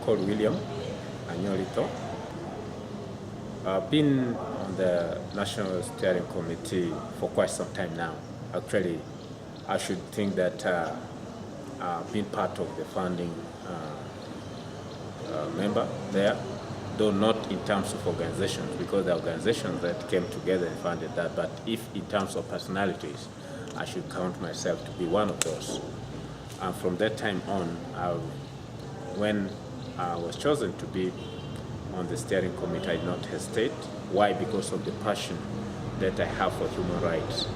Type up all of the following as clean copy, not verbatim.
called William Onyolitho. I've been on the National Steering Committee for quite some time now. Actually, I should think that I've been part of the founding member there, though not in terms of organizations, because the organizations that came together and founded that, but if in terms of personalities, I should count myself to be one of those. And from that time on, when I was chosen to be on the steering committee, I did not hesitate. Why? Because of the passion that I have for human rights.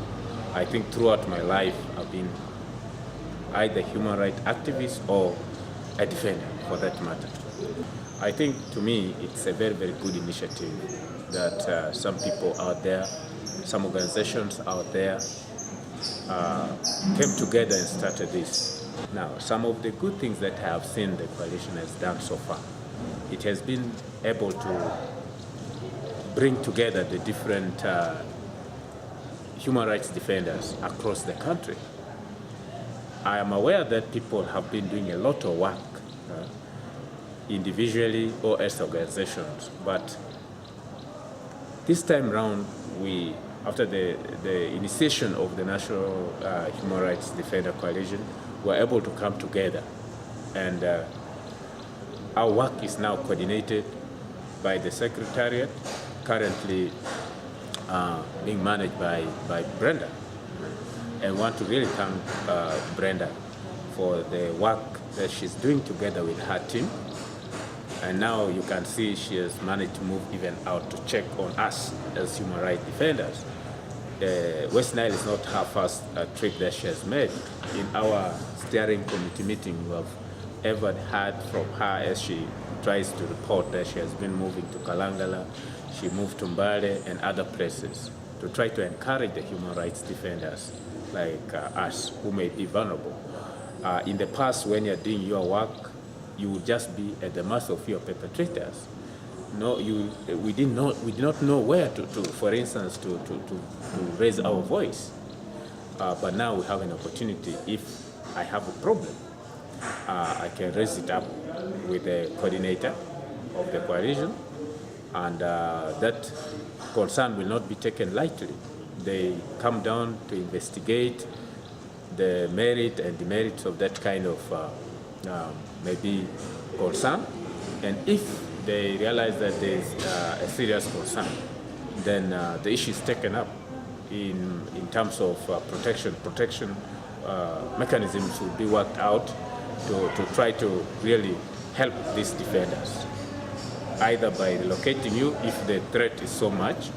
I think throughout my life, I've been either a human rights activist or a defender, for that matter. I think, to me, it's a very, very good initiative that some people out there, some organizations out there came together and started this. Now, some of the good things that I have seen the coalition has done so far, it has been able to bring together the different human rights defenders across the country. I am aware that people have been doing a lot of work individually or as organizations, but this time round, after the initiation of the National Human Rights Defender Coalition, were able to come together, and our work is now coordinated by the Secretariat, currently being managed by Brenda. And I want to really thank Brenda for the work that she's doing together with her team. And now you can see she has managed to move even out to check on us as human rights defenders. West Nile is not her first trip that she has made. In our steering committee meeting, we have ever heard from her as she tries to report that she has been moving to Kalangala, she moved to Mbale and other places to try to encourage the human rights defenders like us who may be vulnerable. In the past, when you're doing your work, you would just be at the mercy of your perpetrators. No, we did not know where to for instance, to raise our voice. But now we have an opportunity. If I have a problem, I can raise it up with the coordinator of the coalition, and that concern will not be taken lightly. They come down to investigate the merit and demerits of that kind of maybe concern, and if they realize that there is a serious concern, then the issue is taken up in terms of protection mechanisms will be worked out to try to really help these defenders, either by relocating you if the threat is so much,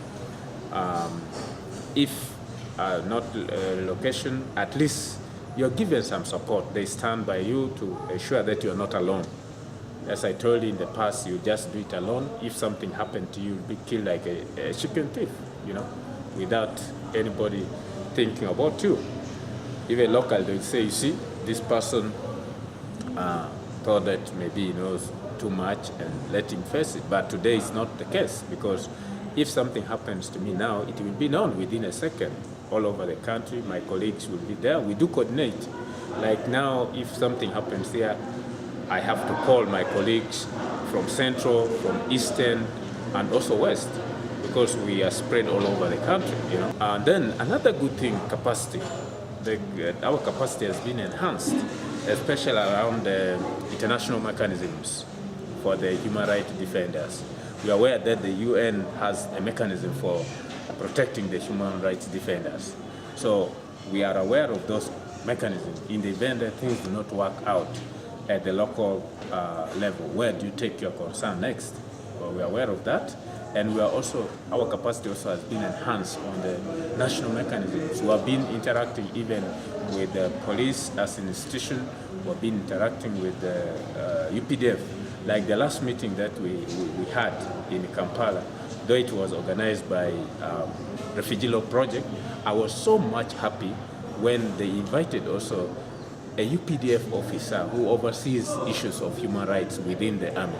if not relocation, at least you're given some support. They stand by you to ensure that you're not alone. As I told you in the past, you just do it alone. If something happened to you, you'll be killed like a chicken thief, without anybody thinking about you. Even local, they'll say, you see, this person thought that maybe he knows too much and let him face it. But today it's not the case, because if something happens to me now, it will be known within a second. All over the country, my colleagues will be there. We do coordinate. Like now, if something happens here, I have to call my colleagues from Central, from Eastern, and also West, because we are spread all over the country, And then another good thing, capacity. Our capacity has been enhanced, especially around the international mechanisms for the human rights defenders. We are aware that the UN has a mechanism for protecting the human rights defenders. So we are aware of those mechanisms. In the event that things do not work out at the local level, where do you take your concern next? Well, we are aware of that. And we are also, our capacity also has been enhanced on the national mechanisms. We have been interacting even with the police as an institution. We have been interacting with the UPDF. Like the last meeting that we had in Kampala, though it was organized by Refugee Law Project, I was so much happy when they invited also a UPDF officer who oversees issues of human rights within the army.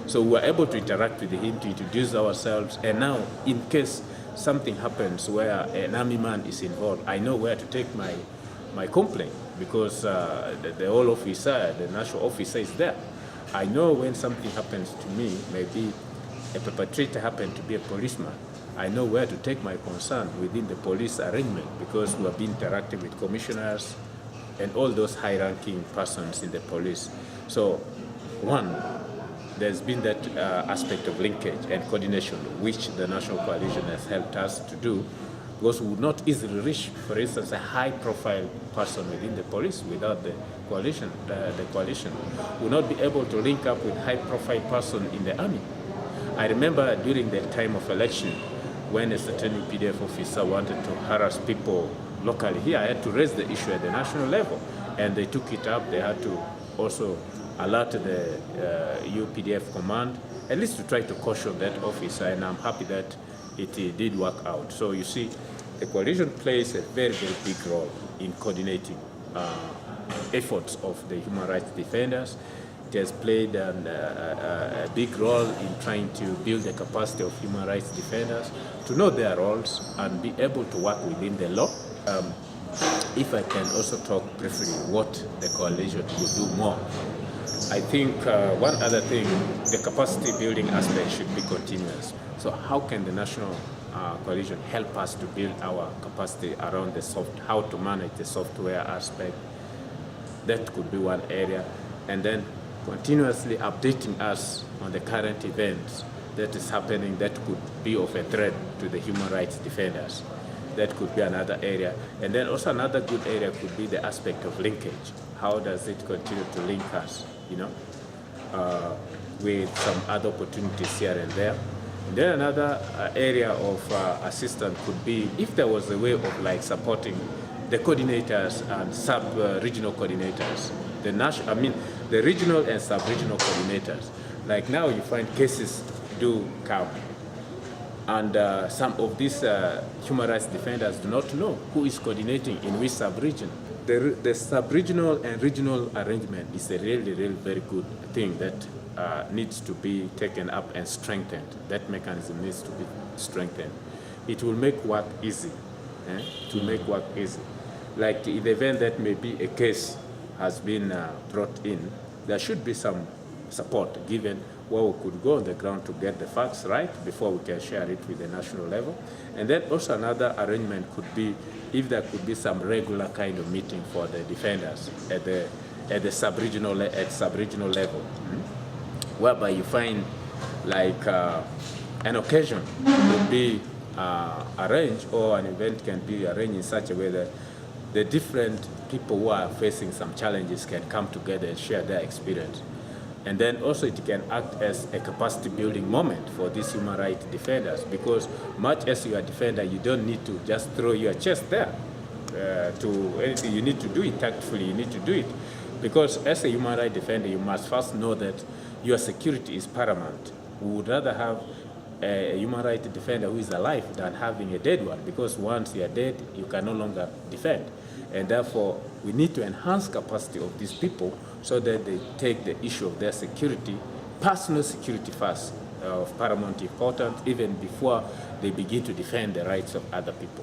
So we were able to interact with him to introduce ourselves, and now in case something happens where an army man is involved, I know where to take my complaint, because the whole officer, the national officer is there. I know when something happens to me, maybe a perpetrator happened to be a policeman, I know where to take my concern within the police arrangement, because we have been interacting with commissioners and all those high-ranking persons in the police. So, one, there's been that aspect of linkage and coordination, which the National Coalition has helped us to do, because we would not easily reach, for instance, a high-profile person within the police without the coalition. The coalition would not be able to link up with high-profile person in the army. I remember during the time of election, when a certain UPDF officer wanted to harass people locally here, I had to raise the issue at the national level, and they took it up. They had to also alert the UPDF command, at least to try to caution that officer, and I'm happy that it did work out. So you see, the coalition plays a very, very big role in coordinating efforts of the human rights defenders. It has played a big role in trying to build the capacity of human rights defenders to know their roles and be able to work within the law. If I can also talk briefly what the coalition will do more. I think one other thing, the capacity building aspect should be continuous. So how can the National Coalition help us to build our capacity around the how to manage the software aspect? That could be one area. And then continuously updating us on the current events that is happening that could be of a threat to the human rights defenders. That could be another area. And then also another good area could be the aspect of linkage. How does it continue to link us, with some other opportunities here and there? And then another area of assistance could be if there was a way of supporting the coordinators and sub-regional coordinators. The regional and sub-regional coordinators. Like now you find cases do come, and some of these human rights defenders do not know who is coordinating in which sub-region. The sub-regional and regional arrangement is a really, really very good thing that needs to be taken up and strengthened. That mechanism needs to be strengthened. It will make work easy. It will make work easy. Like in the event that maybe a case has been brought in, there should be some support given where we could go on the ground to get the facts right before we can share it with the national level. And then also another arrangement could be if there could be some regular kind of meeting for the defenders at the sub-regional level, whereby you find an occasion would be arranged, or an event can be arranged in such a way that the different people who are facing some challenges can come together and share their experience. And then also it can act as a capacity building moment for these human rights defenders, because much as you are a defender, you don't need to just throw your chest there to anything. You need to do it tactfully, you need to do it. Because as a human rights defender, you must first know that your security is paramount. We would rather have a human rights defender who is alive than having a dead one, because once you are dead, you can no longer defend. And therefore, we need to enhance capacity of these people so that they take the issue of their security, personal security first, of paramount importance, even before they begin to defend the rights of other people.